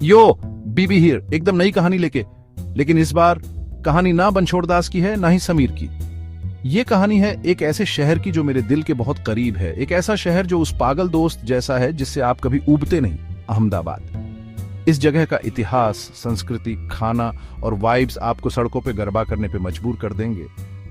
यो बीबी हीर एकदम नई कहानी लेके। लेकिन इस बार कहानी ना बनछोड़ दास की है ना ही समीर की। ये कहानी है एक ऐसे शहर की जो मेरे दिल के बहुत करीब है। एक ऐसा शहर जो उस पागल दोस्त जैसा है जिससे आप कभी ऊबते नहीं, अहमदाबाद। इस जगह का इतिहास, संस्कृति, खाना और वाइब्स आपको सड़कों पे गरबा करने पे मजबूर कर देंगे।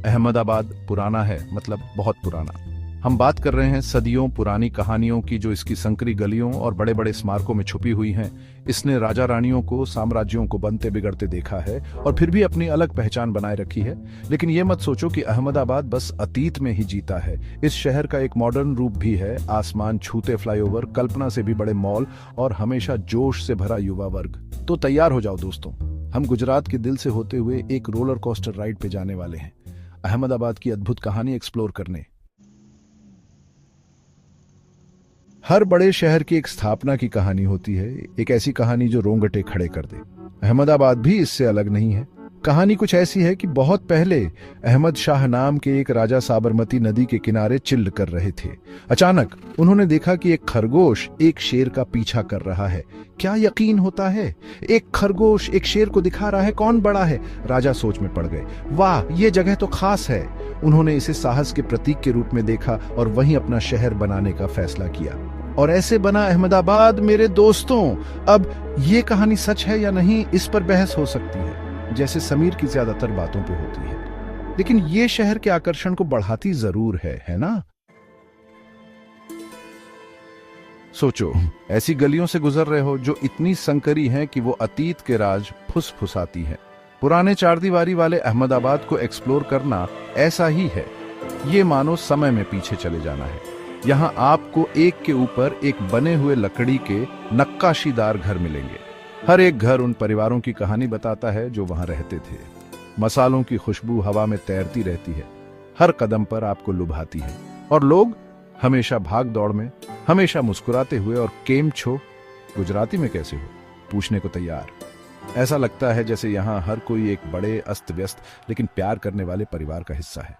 अहमदाबाद पुराना है, मतलब बहुत पुराना। हम बात कर रहे हैं सदियों पुरानी कहानियों की जो इसकी संकरी गलियों और बड़े बड़े स्मारकों में छुपी हुई हैं। इसने राजा रानियों को, साम्राज्यों को बनते बिगड़ते देखा है और फिर भी अपनी अलग पहचान बनाए रखी है। लेकिन ये मत सोचो कि अहमदाबाद बस अतीत में ही जीता है। इस शहर का एक मॉडर्न रूप भी है। आसमान छूते फ्लाईओवर, कल्पना से भी बड़े मॉल और हमेशा जोश से भरा युवा वर्ग। तो तैयार हो जाओ दोस्तों, हम गुजरात के दिल से होते हुए एक रोलर कोस्टर राइड पे जाने वाले हैं, अहमदाबाद की अद्भुत कहानी एक्सप्लोर करने। हर बड़े शहर की एक स्थापना की कहानी होती है, एक ऐसी कहानी जो रोंगटे खड़े कर दे। अहमदाबाद भी इससे अलग नहीं है। कहानी कुछ ऐसी है कि बहुत पहले अहमद शाह नाम के एक राजा साबरमती नदी के किनारे चिल्ल कर रहे थे। अचानक उन्होंने देखा कि एक खरगोश एक शेर का पीछा कर रहा है। क्या यकीन होता है, एक खरगोश एक शेर को दिखा रहा है, कौन बड़ा है? राजा सोच में पड़ गए। वाह, ये जगह तो खास है। उन्होंने इसे साहस के प्रतीक के रूप में देखा और वहीं अपना शहर बनाने का फैसला किया। और ऐसे बना अहमदाबाद मेरे दोस्तों। अब ये कहानी सच है या नहीं, इस पर बहस हो सकती है, जैसे समीर की ज्यादातर बातों पे होती है। लेकिन ये शहर के आकर्षण को बढ़ाती जरूर है ना? सोचो, ऐसी गलियों से गुजर रहे हो जो इतनी संकरी हैं कि वो अतीत के राज फुसफुसाती हैं। पुराने चारदीवारी वाले अहमदाबाद को एक्सप्लोर करना ऐसा ही है। ये मानो समय में पीछे चले जाना है। यहाँ आपको एक के ऊपर एक बने हुए लकड़ी के नक्काशीदार घर मिलेंगे। हर एक घर उन परिवारों की कहानी बताता है जो वहां रहते थे। मसालों की खुशबू हवा में तैरती रहती है, हर कदम पर आपको लुभाती है। और लोग हमेशा भाग दौड़ में, हमेशा मुस्कुराते हुए और केम छो, गुजराती में कैसे हो, पूछने को तैयार। ऐसा लगता है जैसे यहाँ हर कोई एक बड़े अस्त व्यस्त लेकिन प्यार करने वाले परिवार का हिस्सा है।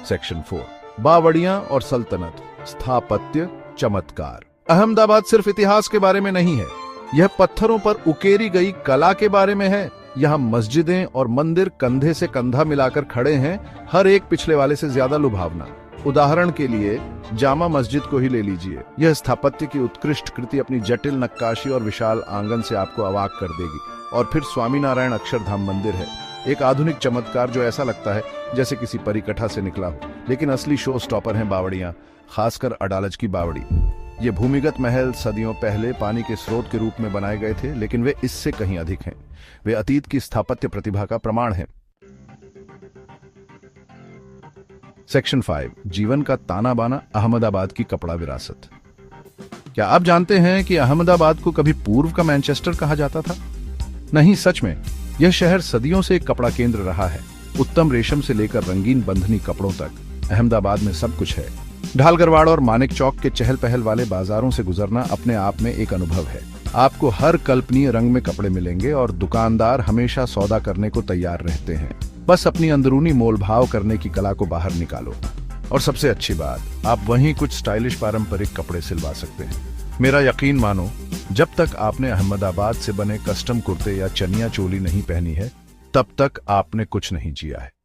सेक्शन 4, बावड़ियां और सल्तनत, स्थापत्य, चमत्कार। अहमदाबाद सिर्फ इतिहास के बारे में नहीं है, यह पत्थरों पर उकेरी गई कला के बारे में है। यहाँ मस्जिदें और मंदिर कंधे से कंधा मिलाकर खड़े हैं, हर एक पिछले वाले से ज्यादा लुभावना। उदाहरण के लिए जामा मस्जिद को ही ले लीजिए। यह स्थापत्य की उत्कृष्ट कृति अपनी जटिल नक्काशी और विशाल आंगन से आपको अवाक कर देगी। और फिर स्वामीनारायण अक्षरधाम मंदिर है, एक आधुनिक चमत्कार जो ऐसा लगता है जैसे किसी परिकथा से निकला हो। लेकिन असली शो स्टॉपर हैं बावड़ियां, खासकर अडालज की बावड़ी। ये भूमिगत महल सदियों पहले पानी के स्रोत के रूप में बनाए गए थे, लेकिन वे इससे कहीं अधिक हैं। वे अतीत की स्थापत्य प्रतिभा का प्रमाण हैं। सेक्शन 5, जीवन का ताना बाना, अहमदाबाद की कपड़ा विरासत। क्या आप जानते हैं कि अहमदाबाद को कभी पूर्व का मैनचेस्टर कहा जाता था? नहीं, सच में यह शहर सदियों से एक कपड़ा केंद्र रहा है। उत्तम रेशम से लेकर रंगीन बंधनी कपड़ों तक अहमदाबाद में सब कुछ है। ढालगरवाड़ और मानिक चौक के चहल पहल वाले बाजारों से गुजरना अपने आप में एक अनुभव है। आपको हर कल्पनीय रंग में कपड़े मिलेंगे और दुकानदार हमेशा सौदा करने को तैयार रहते हैं। बस अपनी अंदरूनी मोलभाव करने की कला को बाहर निकालो। और सबसे अच्छी बात, आप वहीं कुछ स्टाइलिश पारंपरिक कपड़े सिलवा सकते हैं। मेरा यकीन मानो, जब तक आपने अहमदाबाद से बने कस्टम कुर्ते या चनिया चोली नहीं पहनी है, तब तक आपने कुछ नहीं जिया है।